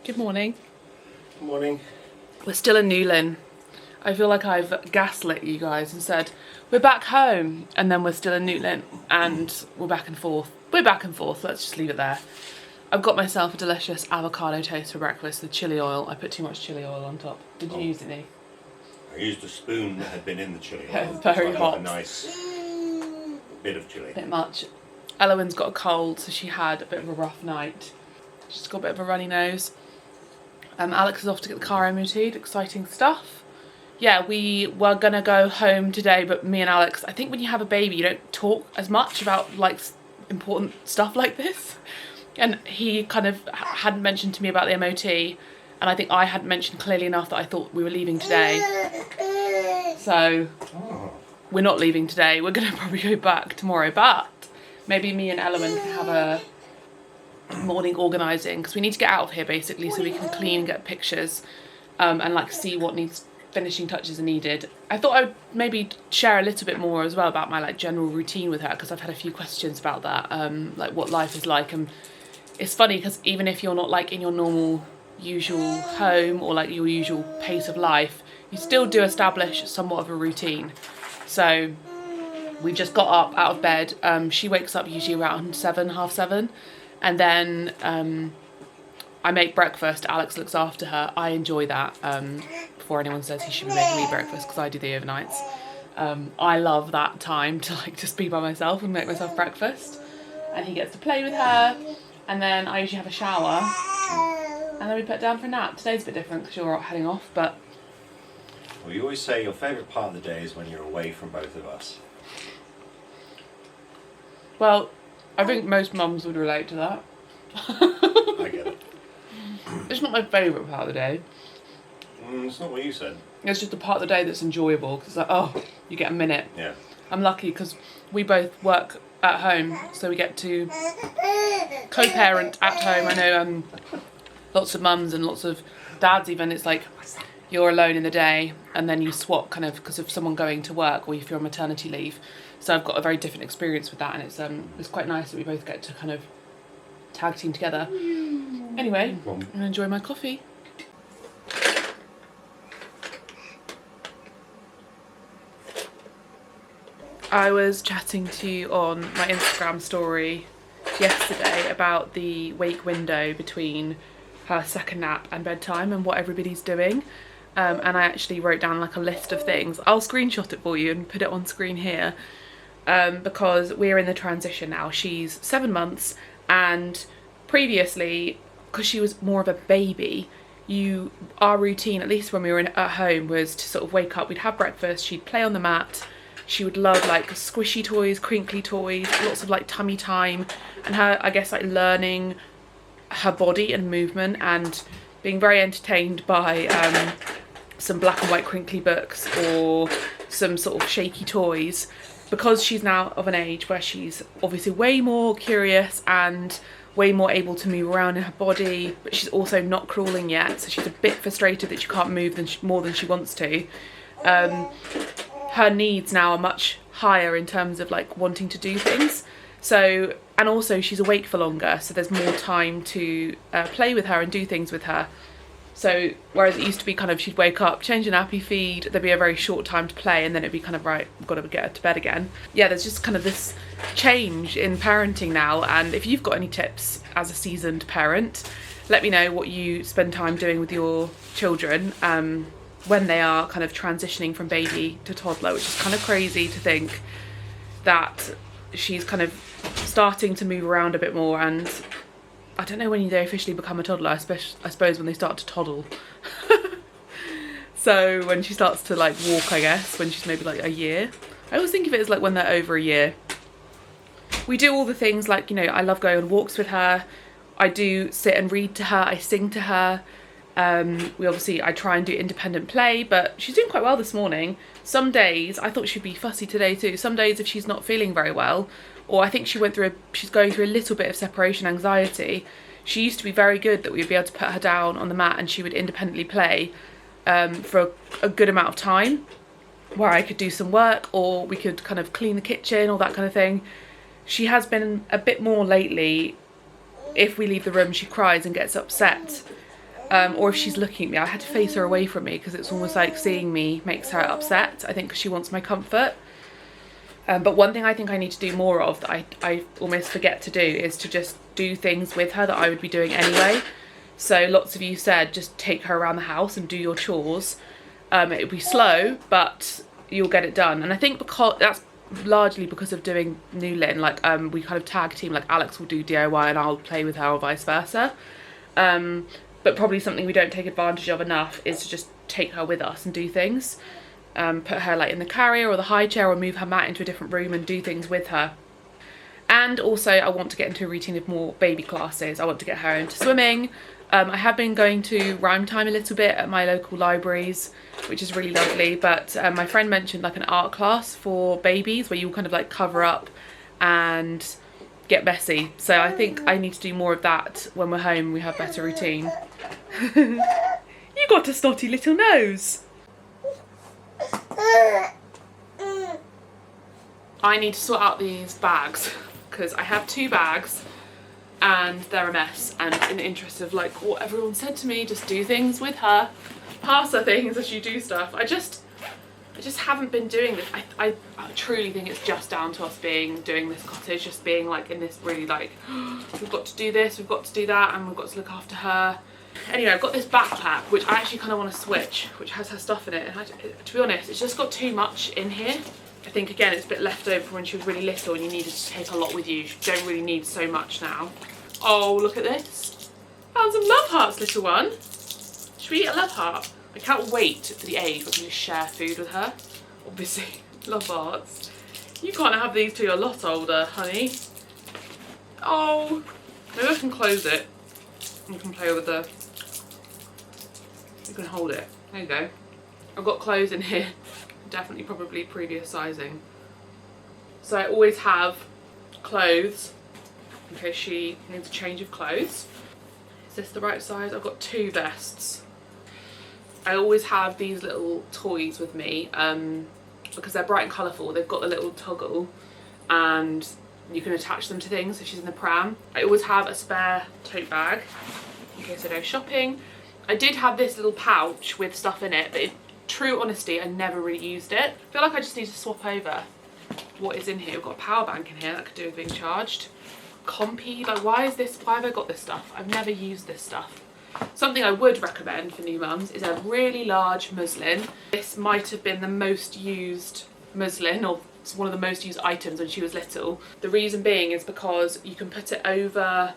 Good morning. Good morning. We're still in Newlyn. I feel like I've gaslit you guys and said, we're back home, and then we're still in Newlyn, and we're back and forth. We're back and forth, let's just leave it there. I've got myself a delicious avocado toast for breakfast with chili oil. I put too much chili oil on top. Did you use any? I used a spoon that had been in the chili oil. Yeah, it's very so I got hot. a nice bit of chili. A bit much. Elowen's got a cold, so she had a bit of a rough night. She's got a bit of a runny nose. Alex is off to get the car MOT'd, exciting stuff. Yeah, we were gonna go home today, but me and Alex, I think when you have a baby, you don't talk as much about like important stuff like this. And he kind of hadn't mentioned to me about the MOT, and I think I hadn't mentioned clearly enough that I thought we were leaving today. So we're not leaving today. We're gonna probably go back tomorrow, but maybe me and Elowen can have a morning organising, because we need to get out of here basically so we can clean and get pictures and like see what needs finishing touches are needed. I thought I would maybe share a little bit more as well about my like general routine with her, because I've had a few questions about that, like what life is like. And it's funny because even if you're not like in your normal usual home or like your usual pace of life, you still do establish somewhat of a routine. So we just got up out of bed. She wakes up usually around 7, half 7. And then I make breakfast. Alex looks after her. I enjoy that. Before anyone says he should be making me breakfast, because I do the overnights. I love that time to like just be by myself and make myself breakfast. And he gets to play with her. And then I usually have a shower. And then we put down for a nap. Today's a bit different because you're heading off, but... Well, you always say your favourite part of the day is when you're away from both of us. Well, I think most mums would relate to that. I get it. It's not my favourite part of the day. It's not what you said. It's just the part of the day that's enjoyable, because like, oh, you get a minute. Yeah. I'm lucky because we both work at home, so we get to co-parent at home. I know lots of mums and lots of dads even, it's like you're alone in the day and then you swap kind of because of someone going to work or if you're on maternity leave. So I've got a very different experience with that, and it's quite nice that we both get to kind of tag team together. Anyway, I'm gonna enjoy my coffee. I was chatting to you on my Instagram story yesterday about the wake window between her second nap and bedtime and what everybody's doing. And I actually wrote down like a list of things. I'll screenshot it for you and put it on screen here. Because we're in the transition now. She's 7 months, and previously, because she was more of a baby, our routine, at least when we were at home, was to sort of wake up, we'd have breakfast, she'd play on the mat, she would love like squishy toys, crinkly toys, lots of like tummy time, and her, I guess, like learning her body and movement and being very entertained by some black and white crinkly books or some sort of shaky toys. Because she's now of an age where she's obviously way more curious and way more able to move around in her body, but she's also not crawling yet, so she's a bit frustrated that she can't move more than she wants to. Her needs now are much higher in terms of like wanting to do things. So, and also she's awake for longer, so there's more time to play with her and do things with her. So whereas it used to be kind of she'd wake up, change a nappy feed, there'd be a very short time to play, and then it'd be kind of, right, we've got to get her to bed again. Yeah, there's just kind of this change in parenting now, and if you've got any tips as a seasoned parent, let me know what you spend time doing with your children when they are kind of transitioning from baby to toddler, which is kind of crazy to think that she's kind of starting to move around a bit more, and I don't know when they officially become a toddler, I suppose when they start to toddle. So when she starts to like walk, I guess, when she's maybe like a year. I always think of it as like when they're over a year. We do all the things like, you know, I love going on walks with her. I do sit and read to her, I sing to her. I try and do independent play, but she's doing quite well this morning. Some days, I thought she'd be fussy today too. Some days if she's not feeling very well, or I think she's going through a little bit of separation anxiety. She used to be very good that we'd be able to put her down on the mat and she would independently play for a good amount of time, where I could do some work or we could kind of clean the kitchen or that kind of thing. She has been a bit more lately. If we leave the room, she cries and gets upset. or if she's looking at me. I had to face her away from me because it's almost like seeing me makes her upset, I think, because she wants my comfort. But one thing I think I need to do more of that I almost forget to do is to just do things with her that I would be doing anyway. So lots of you said just take her around the house and do your chores. It'll be slow, but you'll get it done. And I think because that's largely because of doing Newlyn, like we kind of tag team, like Alex will do DIY and I'll play with her or vice versa. But probably something we don't take advantage of enough is to just take her with us and do things. Put her like in the carrier or the high chair or move her mat into a different room and do things with her. And also I want to get into a routine of more baby classes. I want to get her into swimming. I have been going to rhyme time a little bit at my local libraries, which is really lovely, but my friend mentioned like an art class for babies where you kind of like cover up and get messy. So I think I need to do more of that when we're home and we have better routine. You got a snotty little nose. I need to sort out these bags because I have 2 bags and they're a mess, and in the interest of like what everyone said to me, just do things with her, pass her things as you do stuff. I just haven't been doing this. I truly think it's just down to us doing this cottage, just being like in this really like we've got to do this, we've got to do that, and we've got to look after her. Anyway, I've got this backpack which I actually kind of want to switch, which has her stuff in it, and to be honest it's just got too much in here. I think again it's a bit left over from when she was really little and you needed to take a lot with you. You don't really need so much now. Oh, look at this. Found some love hearts, little one. Should we eat a love heart? I can't wait for the age where we can just share food with her. Obviously, love hearts. You can't have these till you're a lot older, honey. Oh, maybe I can close it. You can play with the... You can hold it. There you go. I've got clothes in here. Definitely probably previous sizing. So I always have clothes in case she needs a change of clothes. Is this the right size? I've got 2 vests. I always have these little toys with me because they're bright and colourful. They've got the little toggle and you can attach them to things if she's in the pram. I always have a spare tote bag in case I go shopping. I did have this little pouch with stuff in it, but in true honesty I never really used it. I feel like I just need to swap over what is in here. We've got a power bank in here that could do with being charged. Compy, like why have I got this stuff? I've never used this stuff. Something I would recommend for new mums is a really large muslin. This might have been the most used muslin, or it's one of the most used items when she was little. The reason being is because you can put it over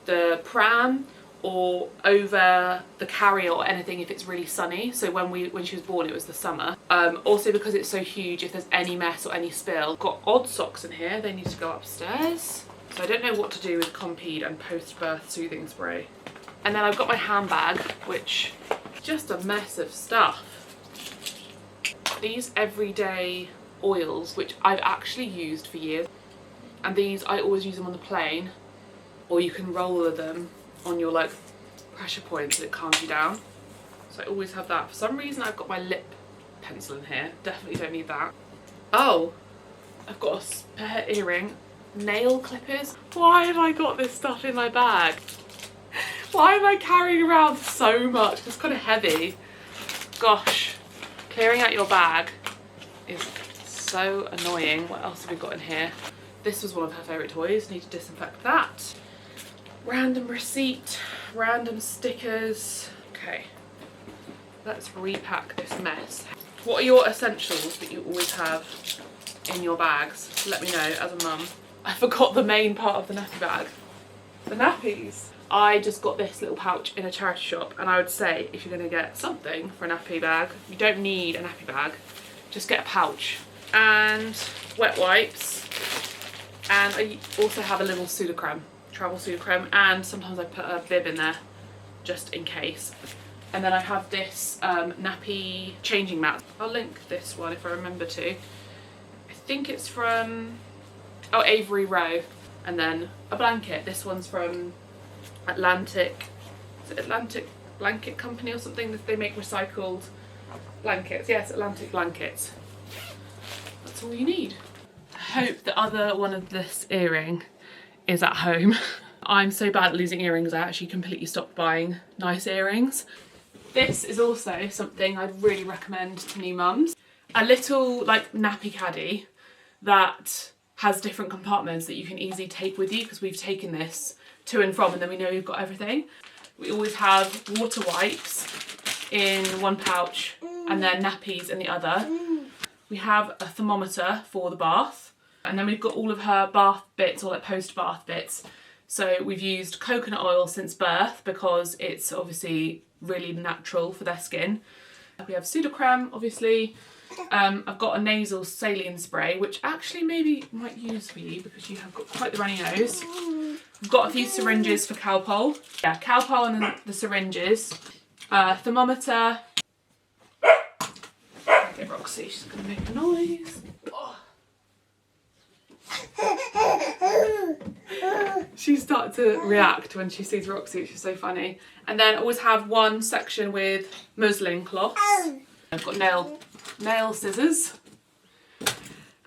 the pram or over the carrier or anything if it's really sunny. So when she was born it was the summer. Also because it's so huge, if there's any mess or any spill. Got odd socks in here, they need to go upstairs. So I don't know what to do with Compeed and post-birth soothing spray. And then I've got my handbag, which is just a mess of stuff. These everyday oils, which I've actually used for years. And these, I always use them on the plane, or you can roller them on your like pressure points and it calms you down. So I always have that. For some reason I've got my lip pencil in here. Definitely don't need that. Oh, I've got a spare earring. Nail clippers. Why have I got this stuff in my bag? Why am I carrying around so much? It's kind of heavy. Gosh, clearing out your bag is so annoying. What else have we got in here? This was one of her favourite toys. Need to disinfect that. Random receipt, random stickers. Okay, let's repack this mess. What are your essentials that you always have in your bags? Let me know as a mum. I forgot the main part of the nappy bag. The nappies. I just got this little pouch in a charity shop, and I would say if you're going to get something for a nappy bag, you don't need a nappy bag, just get a pouch. And wet wipes. And I also have a little Sudocrem, travel Sudocrem, and sometimes I put a bib in there just in case. And then I have this nappy changing mat. I'll link this one if I remember to. I think it's from Avery Row. And then a blanket. This one's from Atlantic. Is it Atlantic Blanket Company or something? They make recycled blankets. Yes, Atlantic Blankets. That's all you need. I hope the other one of this earring is at home. I'm so bad at losing earrings, I actually completely stopped buying nice earrings. This is also something I'd really recommend to new mums. A little like nappy caddy that has different compartments that you can easily take with you, because we've taken this to and from and then we know we've got everything. We always have water wipes in one pouch and then nappies in the other. We have a thermometer for the bath, and then we've got all of her bath bits, or like post-bath bits. So we've used coconut oil since birth because it's obviously really natural for their skin. We have pseudocreme, obviously. I've got a nasal saline spray, which actually maybe might use for you because you have got quite the runny nose. We've got a few syringes for Calpol. Yeah, Calpol and the syringes. Thermometer. Okay, Roxy, she's gonna make a noise. Oh. She started to react when she sees Roxy, which is so funny. And then always have one section with muslin cloths. I've got nail scissors.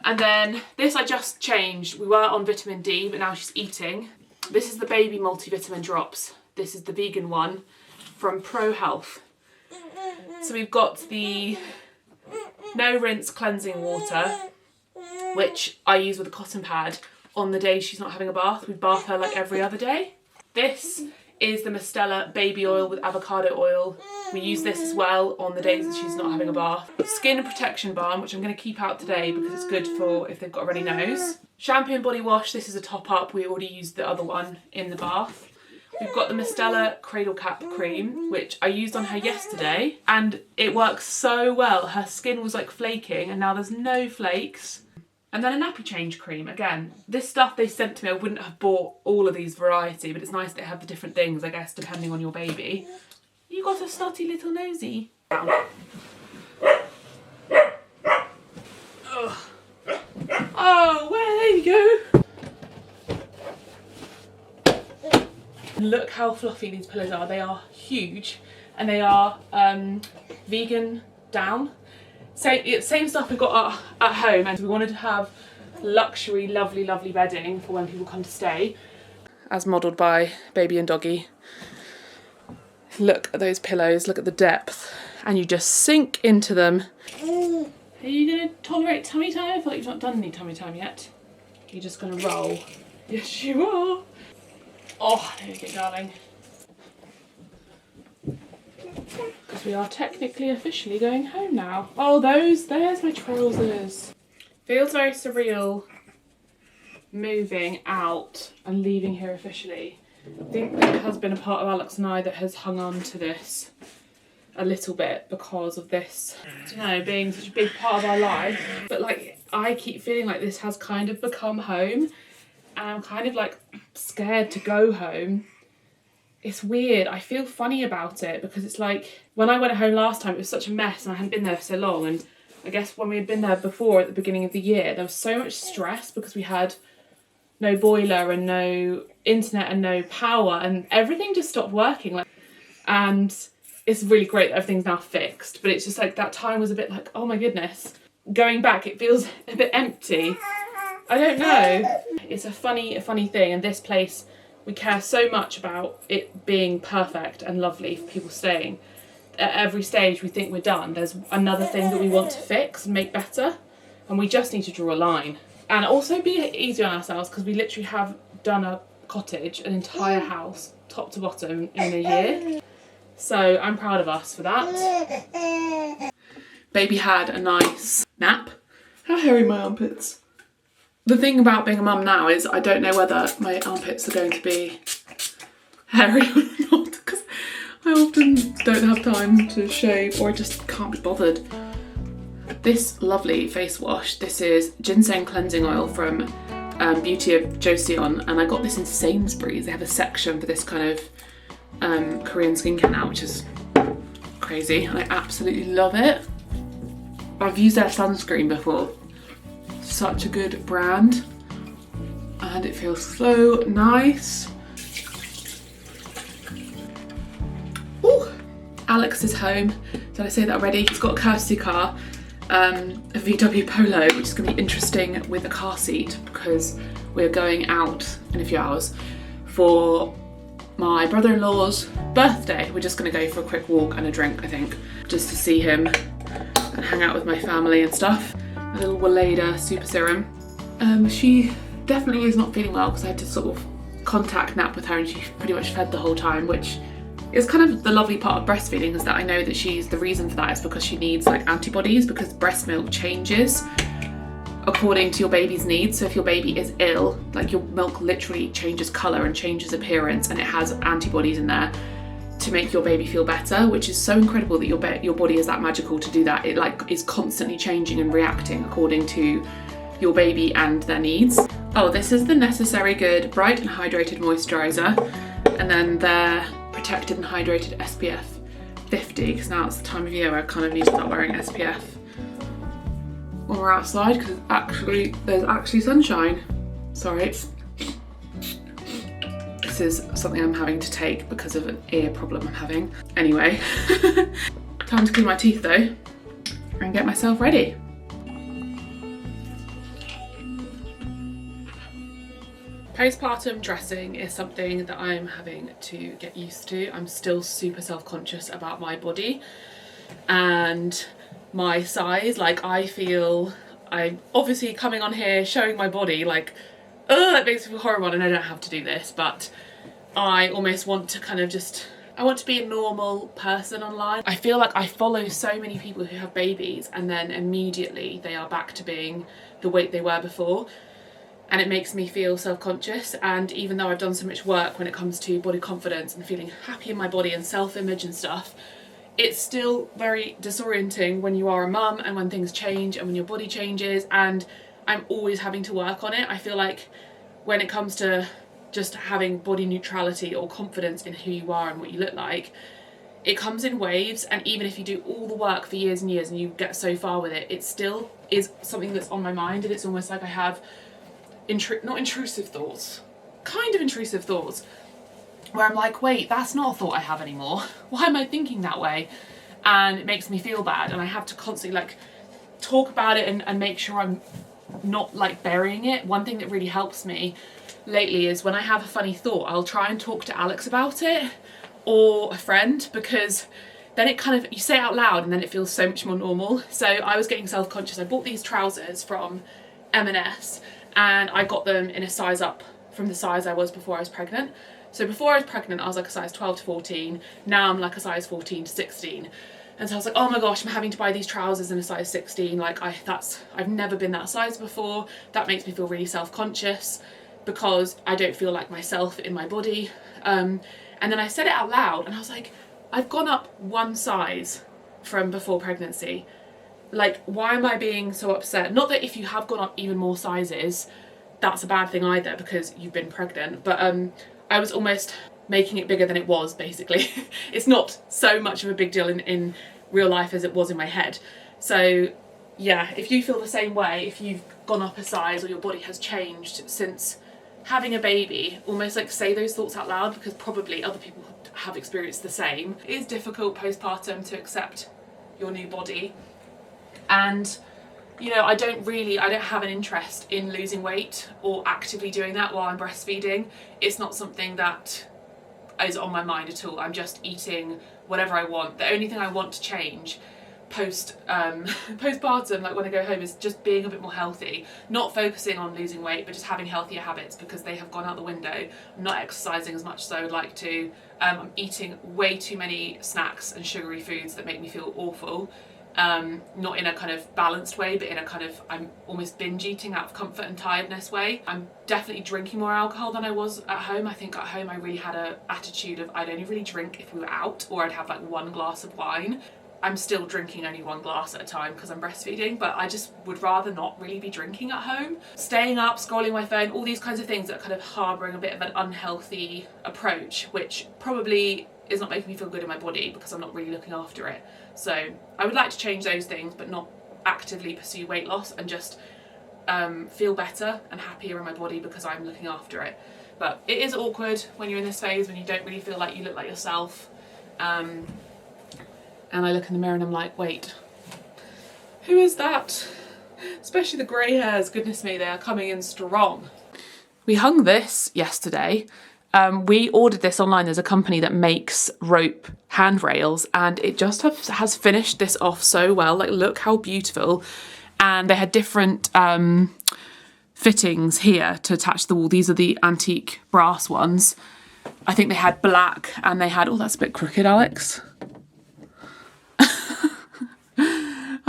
And then this I just changed. We were on vitamin D, but now she's eating. This is the baby multivitamin drops. This is the vegan one from Pro Health. So we've got the no rinse cleansing water, which I use with a cotton pad on the day she's not having a bath. We bath her like every other day. This is the Mistela baby oil with avocado oil. We use this as well on the days that she's not having a bath. Skin protection balm, which I'm going to keep out today because it's good for if they've got a runny nose. Shampoo and body wash, this is a top up. We already used the other one in the bath. We've got the Mistela Cradle Cap Cream, which I used on her yesterday, and it works so well. Her skin was like flaking and now there's no flakes. And then a nappy change cream. Again, this stuff they sent to me, I wouldn't have bought all of these variety, but it's nice to have the different things, I guess, depending on your baby. You got a snotty little nosy. Oh, well, there you go. Look how fluffy these pillows are. They are huge, and they are vegan down. Same stuff we've got at home, and we wanted to have luxury, lovely bedding for when people come to stay. As modelled by Baby and Doggy. Look at those pillows, look at the depth, and you just sink into them. Are you going to tolerate tummy time? I feel like you've not done any tummy time yet. You're just going to roll. Yes, you are. Oh, there you go, darling. Because we are technically officially going home now. Oh, there's my trousers. Feels very surreal moving out and leaving here officially. I think there has been a part of Alex and I that has hung on to this a little bit because of this, I don't know, being such a big part of our life. But like, I keep feeling like this has kind of become home, and I'm kind of like scared to go home. It's weird. I feel funny about it because it's like when I went home last time, it was such a mess and I hadn't been there for so long. And I guess when we had been there before at the beginning of the year, there was so much stress because we had no boiler and no internet and no power, and everything just stopped working. And it's really great that everything's now fixed, but it's just like that time was a bit like, oh my goodness. Going back, it feels a bit empty. I don't know. It's a funny thing, and this place, we care so much about it being perfect and lovely for people staying. At every stage we think we're done, there's another thing that we want to fix and make better, and we just need to draw a line. And also be easy on ourselves, because we literally have done a cottage, an entire house, top to bottom, in a year. So I'm proud of us for that. Baby had a nice nap. How hairy my armpits. The thing about being a mum now is I don't know whether my armpits are going to be hairy or not, because I often don't have time to shave or I just can't be bothered. This lovely face wash, this is ginseng cleansing oil from Beauty of Joseon, and I got this in Sainsbury's. They have a section for this kind of Korean skincare now, which is crazy, and I absolutely love it. I've used their sunscreen before. Such a good brand, and it feels so nice. Ooh. Alex is home. Did I say that already? He's got a courtesy car, a VW Polo, which is going to be interesting with a car seat because we're going out in a few hours for my brother-in-law's birthday. We're just gonna go for a quick walk and a drink, I think, just to see him and hang out with my family and stuff. A little Weleda super serum. She definitely is not feeling well because I had to sort of contact nap with her, and she pretty much fed the whole time, which is kind of the lovely part of breastfeeding, is that I know that the reason for that is because she needs like antibodies, because breast milk changes according to your baby's needs. So if your baby is ill, like your milk literally changes colour and changes appearance, and it has antibodies in there to make your baby feel better, which is so incredible that your body is that magical to do that. It like is constantly changing and reacting according to your baby and their needs. Oh, this is the Necessary Good Bright and Hydrated Moisturiser, and then their Protected and Hydrated SPF 50, because now it's the time of year where I kind of need to start wearing SPF when we're outside, because there's actually sunshine. Sorry, this is something I'm having to take because of an ear problem I'm having. Anyway, time to clean my teeth though and get myself ready. Postpartum dressing is something that I'm having to get used to. I'm still super self-conscious about my body and my size. Like, I feel I'm obviously coming on here showing my body, like, oh, that makes me feel horrible, and I don't have to do this, but I almost want to kind of I want to be a normal person online. I feel like I follow so many people who have babies and then immediately they are back to being the weight they were before. And it makes me feel self-conscious, and even though I've done so much work when it comes to body confidence and feeling happy in my body and self-image and stuff, it's still very disorienting when you are a mum and when things change and when your body changes, and I'm always having to work on it. I feel like when it comes to just having body neutrality or confidence in who you are and what you look like, it comes in waves, and even if you do all the work for years and years and you get so far with it, it still is something that's on my mind, and it's almost like I have not intrusive thoughts, kind of intrusive thoughts, where I'm like, wait, that's not a thought I have anymore. Why am I thinking that way? And it makes me feel bad, and I have to constantly like talk about it and make sure I'm not like burying it. One thing that really helps me lately is when I have a funny thought, I'll try and talk to Alex about it or a friend, because then it kind of, you say it out loud and then it feels so much more normal. So I was getting self-conscious. I bought these trousers from M&S, and I got them in a size up from the size I was before I was pregnant. So before I was pregnant, I was like a size 12 to 14. Now I'm like a size 14 to 16. And so I was like, oh my gosh, I'm having to buy these trousers in a size 16. Like I've never been that size before. That makes me feel really self-conscious because I don't feel like myself in my body. And then I said it out loud and I was like, I've gone up one size from before pregnancy. Like, why am I being so upset? Not that if you have gone up even more sizes, that's a bad thing either because you've been pregnant, but I was almost making it bigger than it was, basically. It's not so much of a big deal in real life as it was in my head. So yeah, if you feel the same way, if you've gone up a size or your body has changed since having a baby, almost like say those thoughts out loud, because probably other people have experienced the same. It is difficult postpartum to accept your new body. And, you know, I don't have an interest in losing weight or actively doing that while I'm breastfeeding. It's not something that is on my mind at all. I'm just eating whatever I want. The only thing I want to change postpartum, like when I go home, is just being a bit more healthy, not focusing on losing weight, but just having healthier habits because they have gone out the window. I'm not exercising as much as I would like to. I'm eating way too many snacks and sugary foods that make me feel awful. Not in a kind of balanced way, but in a kind of, I'm almost binge eating out of comfort and tiredness way. I'm definitely drinking more alcohol than I was at home. I think at home I really had an attitude of I'd only really drink if we were out, or I'd have like one glass of wine. I'm still drinking only one glass at a time because I'm breastfeeding, but I just would rather not really be drinking at home. Staying up, scrolling my phone, all these kinds of things that are kind of harbouring a bit of an unhealthy approach, which probably is not making me feel good in my body because I'm not really looking after it. So I would like to change those things, but not actively pursue weight loss, and just feel better and happier in my body because I'm looking after it. But it is awkward when you're in this phase when you don't really feel like you look like yourself. And I look in the mirror and I'm like, wait, who is that? Especially the grey hairs, goodness me, they are coming in strong. We hung this yesterday We ordered this online. There's a company that makes rope handrails, and it just has finished this off so well. Like, look how beautiful. And they had different fittings here to attach to the wall. These are the antique brass ones. I think they had black, and they had, oh, that's a bit crooked, Alex.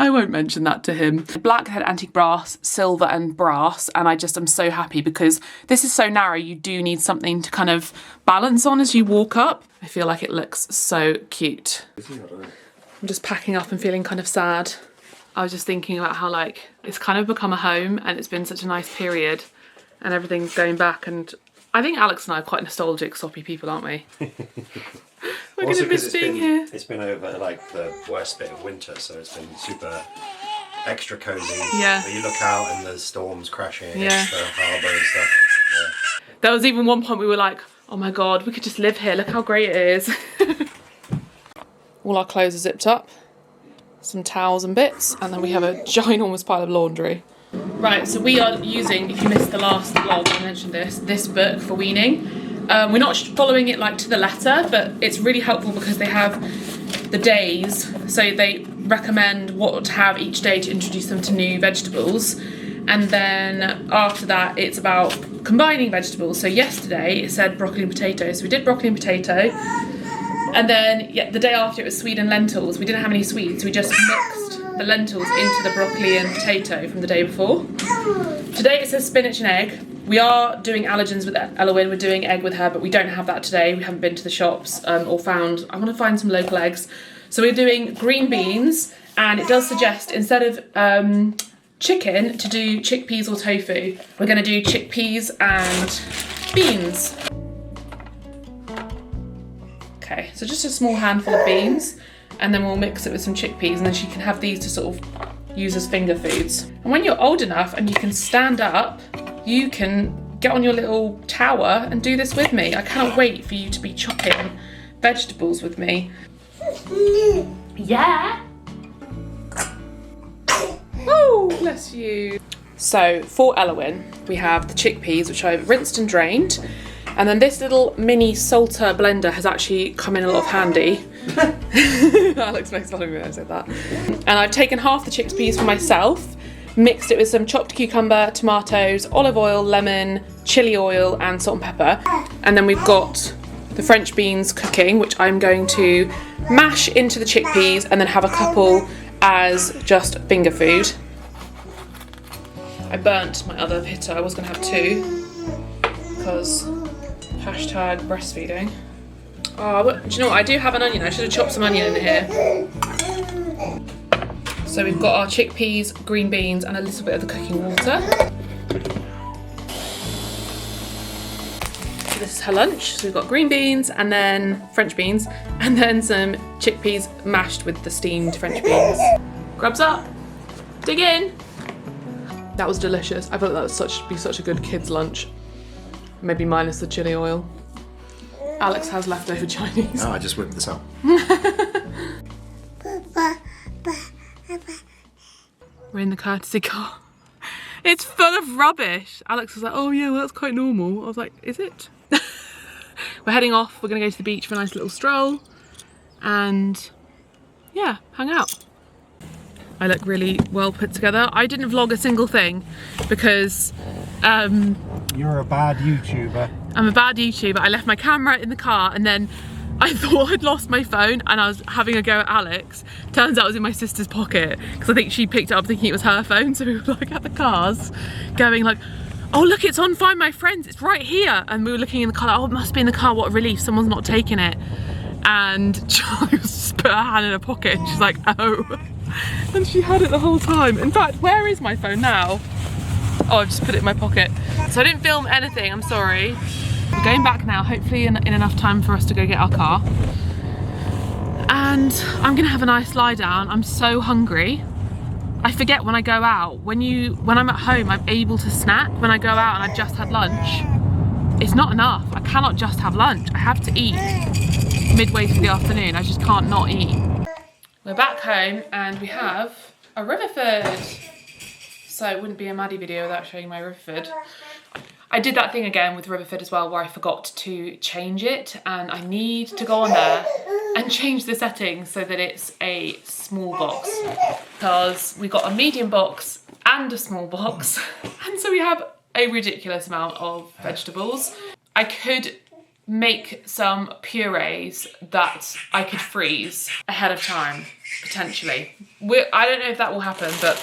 I won't mention that to him. Black had antique brass, silver and brass, and I just am so happy because this is so narrow. You do need something to kind of balance on as you walk up. I feel like it looks so cute. I'm just packing up and feeling kind of sad. I was just thinking about how, like, it's kind of become a home and it's been such a nice period and everything's going back, and I think Alex and I are quite nostalgic, soppy people, aren't we? We're going to miss being here. It's been over, like, the worst bit of winter, so it's been super extra cosy. Yeah. But you look out and there's storms crashing Yeah. against the harbour and stuff. Yeah. There was even one point we were like, oh my God, we could just live here. Look how great it is. All our clothes are zipped up, some towels and bits, and then we have a ginormous pile of laundry. Right, so we are using, if you missed the last vlog, I mentioned this book for weaning. We're not following it like to the letter, but it's really helpful because they have the days, so they recommend what to have each day to introduce them to new vegetables. And then after that, it's about combining vegetables. So yesterday it said broccoli and potato, so we did broccoli and potato. And then the day after it was swede and lentils. We didn't have any swedes, so we just mixed the lentils into the broccoli and potato from the day before. Today it says spinach and egg. We are doing allergens with Elowen, we're doing egg with her, but we don't have that today. We haven't been to the shops or found, I want to find some local eggs. So we're doing green beans, and it does suggest instead of chicken to do chickpeas or tofu. We're going to do chickpeas and beans. Okay, so just a small handful of beans, and then we'll mix it with some chickpeas, and then she can have these to sort of use as finger foods. And when you're old enough and you can stand up, you can get on your little tower and do this with me. I cannot wait for you to be chopping vegetables with me. Yeah. Oh, bless you. So for Elowen, we have the chickpeas, which I've rinsed and drained. And then this little mini salter blender has actually come in a lot of handy. Alex makes fun of me when I say that. And I've taken half the chickpeas for myself, mixed it with some chopped cucumber, tomatoes, olive oil, lemon, chili oil, and salt and pepper. And then we've got the French beans cooking, which I'm going to mash into the chickpeas and then have a couple as just finger food. I burnt my other hitter. I was going to have two because hashtag breastfeeding. Oh, but do you know what? I do have an onion. I should have chopped some onion in here. So we've got our chickpeas, green beans, and a little bit of the cooking water. So this is her lunch. So we've got green beans and then French beans, and then some chickpeas mashed with the steamed French beans. Grubs up, dig in. That was delicious. I thought that would be such a good kid's lunch. Maybe minus the chili oil. Alex has leftover Chinese. Oh, I just whipped this up. We're in the courtesy car. It's full of rubbish. Alex was like, oh yeah, well that's quite normal. I was like, is it? We're heading off. We're gonna go to the beach for a nice little stroll and yeah, hang out. I look really well put together. I didn't vlog a single thing because you're a bad YouTuber. I'm a bad YouTuber. I left my camera in the car and then I thought I'd lost my phone and I was having a go at Alex. Turns out it was in my sister's pocket because I think she picked it up thinking it was her phone. So we were like at the cars going like, oh look, it's on Find My Friends, it's right here. And we were looking in the car like, oh it must be in the car, what a relief, someone's not taking it. And Charlie just put her hand in her pocket and she's like, oh. And she had it the whole time. In fact, where is my phone now? Oh, I've just put it in my pocket. So I didn't film anything, I'm sorry. We're going back now, hopefully in enough time for us to go get our car. And I'm gonna have a nice lie down. I'm so hungry. I forget when I go out. When I'm at home, I'm able to snack. When I go out and I've just had lunch, it's not enough. I cannot just have lunch. I have to eat midway through the afternoon. I just can't not eat. We're back home and we have a Riverford. So it wouldn't be a Maddie video without showing my Riverford. I did that thing again with Riverford as well where I forgot to change it, and I need to go on there and change the settings so that it's a small box, because we got a medium box and a small box and so we have a ridiculous amount of vegetables. I could make some purees that I could freeze ahead of time, potentially. I don't know if that will happen, but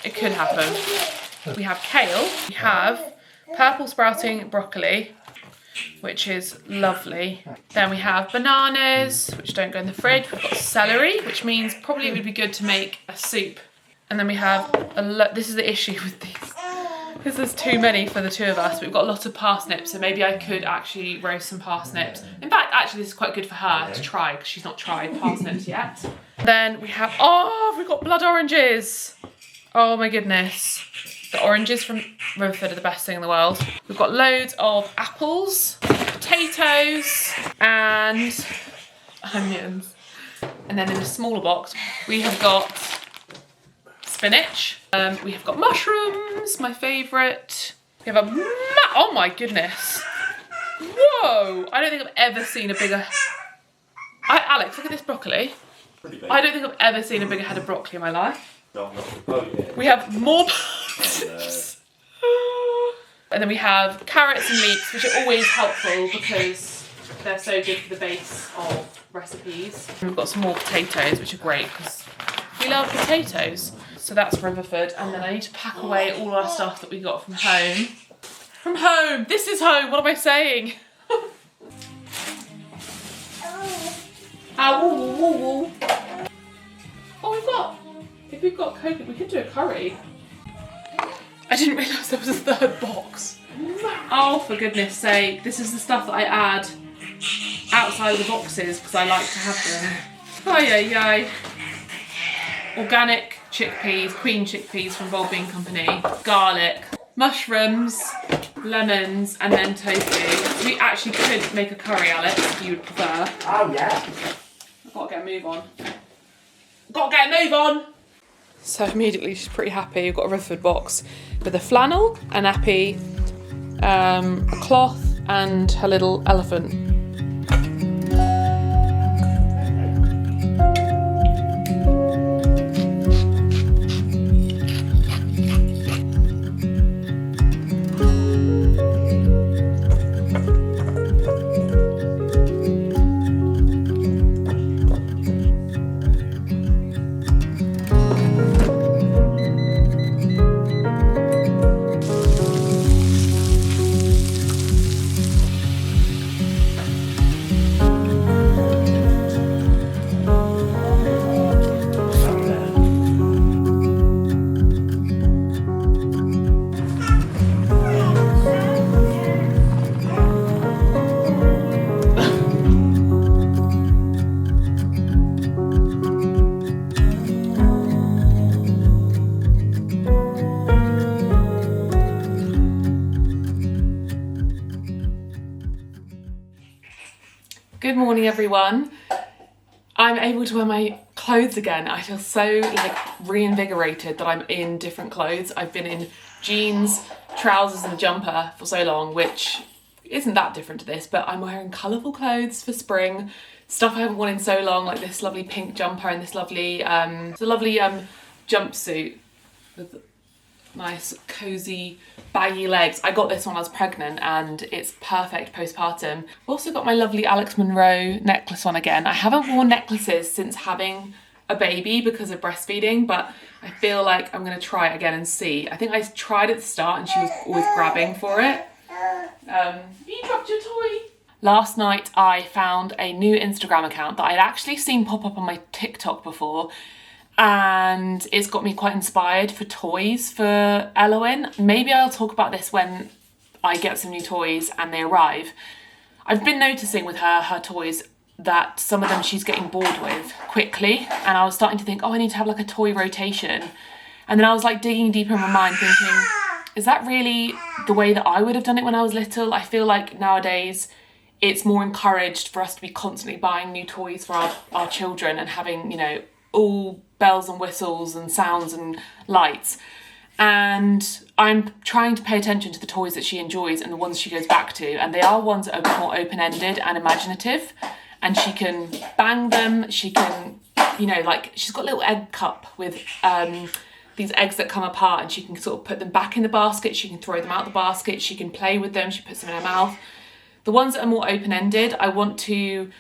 it could happen. We have kale, we have purple sprouting broccoli, which is lovely. Then we have bananas, which don't go in the fridge. We've got celery, which means probably it would be good to make a soup. And then we have, this is the issue with these, because there's too many for the two of us. We've got a lot of parsnips, so maybe I could actually roast some parsnips. In fact, actually this is quite good for her to try, because she's not tried parsnips yet. Then we have, we've got blood oranges. Oh my goodness. The oranges from Riverford are the best thing in the world. We've got loads of apples, potatoes, and onions. And then in a smaller box, we have got spinach. We have got mushrooms, my favourite. We have oh my goodness. Whoa, I don't think I've ever seen a bigger... Alex, look at this broccoli. I don't think I've ever seen a bigger head of broccoli in my life. We have more parsnips. And then we have carrots and leeks, which are always helpful because they're so good for the base of recipes. And we've got some more potatoes, which are great because we love potatoes. So that's Riverford. And then I need to pack away all our stuff that we got from home. From home! This is home! What am I saying? Oh, if we've got coconut, we could do a curry. I didn't realise there was a third box. Oh, for goodness sake. This is the stuff that I add outside of the boxes because I like to have them. Oh, yeah. Organic chickpeas, queen chickpeas from Bold Bean Company, garlic, mushrooms, lemons, and then tofu. We actually could make a curry, Alex, if you would prefer. Oh, yeah. I've got to get a move on. So immediately she's pretty happy. We've got a Riverford box with a flannel, a nappy, a cloth, and her little elephant. Good morning, everyone. I'm able to wear my clothes again. I feel so reinvigorated that I'm in different clothes. I've been in jeans, trousers and a jumper for so long, which isn't that different to this, but I'm wearing colourful clothes for spring, stuff I haven't worn in so long, like this lovely pink jumper and this lovely jumpsuit with nice cozy baggy legs. I got this when I was pregnant and it's perfect postpartum. I've also got my lovely Alex Monroe necklace on again. I haven't worn necklaces since having a baby because of breastfeeding, but I feel like I'm gonna try it again and see. I think I tried at the start and she was always grabbing for it. You dropped your toy. Last night I found a new Instagram account that I'd actually seen pop up on my TikTok before, and it's got me quite inspired for toys for Elowen. Maybe I'll talk about this when I get some new toys and they arrive. I've been noticing with her toys that some of them she's getting bored with quickly, and I was starting to think, oh, I need to have like a toy rotation. And then I was like digging deeper in my mind thinking, is that really the way that I would have done it when I was little? I feel like nowadays it's more encouraged for us to be constantly buying new toys for our children and having, you know, all bells and whistles and sounds and lights. and I'm trying to pay attention to the toys that she enjoys and the ones she goes back to, and they are ones that are a bit more open-ended and imaginative, and she can bang them. She can, you know, like she's got a little egg cup with these eggs that come apart, and she can sort of put them back in the basket. She can throw them out the basket. She can play with them. She puts them in her mouth. The ones that are more open-ended, I want to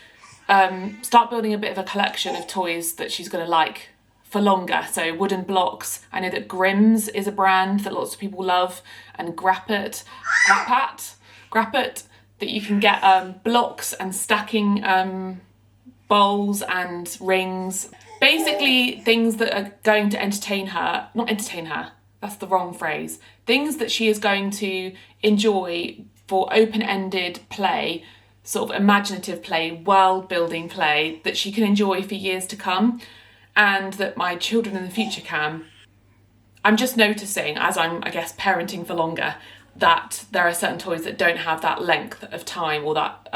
start building a bit of a collection of toys that she's going to like for longer. So wooden blocks. I know that Grimm's is a brand that lots of people love, and Grappat, that you can get blocks and stacking bowls and rings. Basically things that are going to not entertain her, that's the wrong phrase. Things that she is going to enjoy for open-ended play, sort of imaginative play, world-building play that she can enjoy for years to come, and that my children in the future can. I'm just noticing, as I'm, I guess, parenting for longer, that there are certain toys that don't have that length of time or that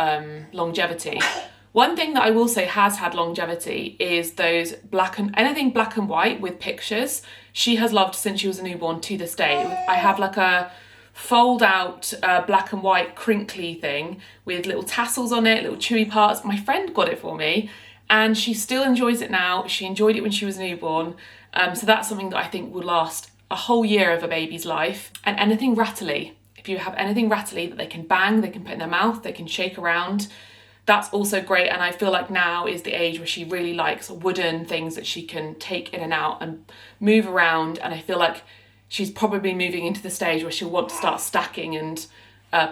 longevity. One thing that I will say has had longevity is those anything black and white with pictures. She has loved since she was a newborn to this day. I have like a fold out black and white crinkly thing with little tassels on it, little chewy parts. My friend got it for me and she still enjoys it now. She enjoyed it when she was a newborn. So that's something that I think will last a whole year of a baby's life. And anything rattly. If you have anything rattly that they can bang, they can put in their mouth, they can shake around, that's also great. And I feel like now is the age where she really likes wooden things that she can take in and out and move around. And I feel like she's probably moving into the stage where she'll want to start stacking and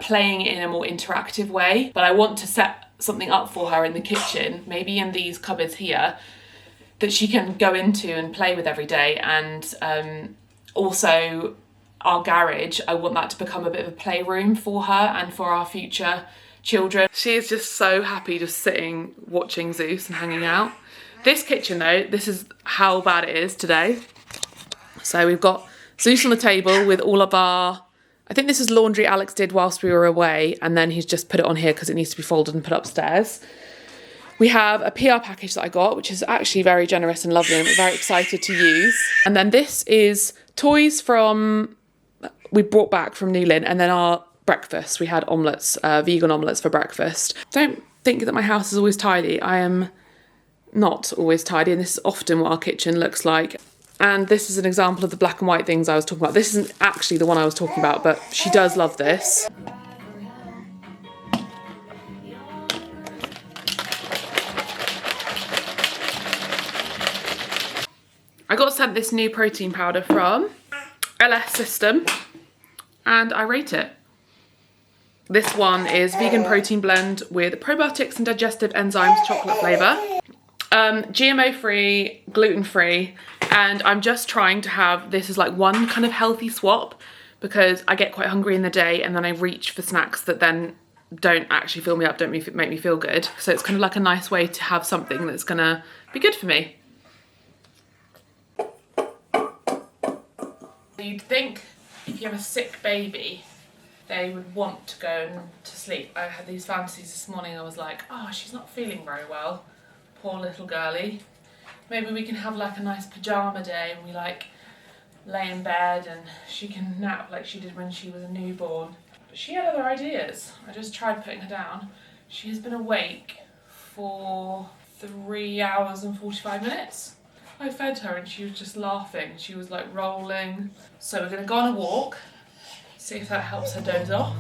playing in a more interactive way. But I want to set something up for her in the kitchen, maybe in these cupboards here, that she can go into and play with every day. And also our garage, I want that to become a bit of a playroom for her and for our future children. She is just so happy just sitting watching Zeus and hanging out. This kitchen though, this is how bad it is today. So we've got Zeus on the table with all of our, I think this is laundry Alex did whilst we were away, and then he's just put it on here because it needs to be folded and put upstairs. We have a PR package that I got, which is actually very generous and lovely and we're very excited to use. And then this is toys we brought back from Newlyn, and then our breakfast. We had omelettes, vegan omelettes for breakfast. Don't think that my house is always tidy. I am not always tidy, and this is often what our kitchen looks like. And this is an example of the black and white things I was talking about. This isn't actually the one I was talking about, but she does love this. I got sent this new protein powder from LS System, and I rate it. This one is vegan protein blend with probiotics and digestive enzymes, chocolate flavour. GMO free, gluten free, and I'm just trying to have this as like one kind of healthy swap, because I get quite hungry in the day and then I reach for snacks that then don't actually fill me up, don't make me feel good. So it's kind of like a nice way to have something that's gonna be good for me. You'd think if you have a sick baby, they would want to go to sleep. I had these fantasies this morning. I was like, oh, she's not feeling very well. Poor little girlie. Maybe we can have like a nice pajama day and we like lay in bed and she can nap like she did when she was a newborn. But she had other ideas. I just tried putting her down. She has been awake for 3 hours and 45 minutes. I fed her and she was just laughing. She was like rolling. So we're gonna go on a walk, see if that helps her doze off.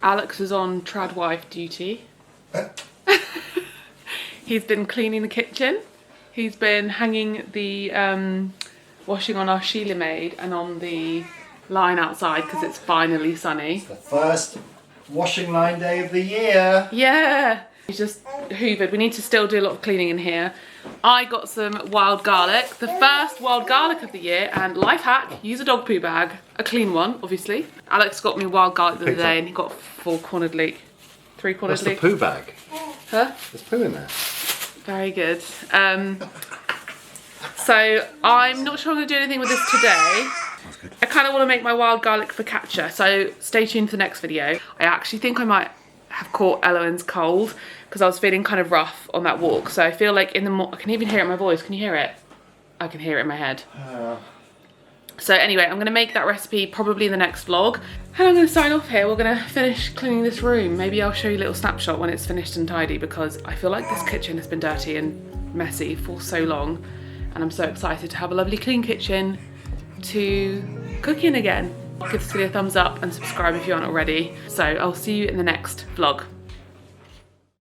Alex is on trad wife duty. He's been cleaning the kitchen. He's been hanging the washing on our Sheila maid and on the line outside because it's finally sunny. The first washing line day of the year. Yeah. It's just hoovered. We need to still do a lot of cleaning in here. I got some wild garlic, the first wild garlic of the year, and life hack, use a dog poo bag. A clean one, obviously. Alex got me wild garlic the other day and he got 4-cornered leek. 3-cornered What's the leek. poo bag? Huh? There's poo in there. Very good. So I'm not sure I'm going to do anything with this today. I kind of want to make my wild garlic focaccia, so stay tuned for the next video. I actually think I might have caught Eloin's cold because I was feeling kind of rough on that walk. So I feel like in the I can even hear it in my voice. Can you hear it? I can hear it in my head. So anyway, I'm going to make that recipe probably in the next vlog. And I'm going to sign off here. We're going to finish cleaning this room. Maybe I'll show you a little snapshot when it's finished and tidy, because I feel like this kitchen has been dirty and messy for so long. And I'm so excited to have a lovely clean kitchen to cook in again. Give this video a thumbs up and subscribe if you aren't already. So I'll see you in the next vlog.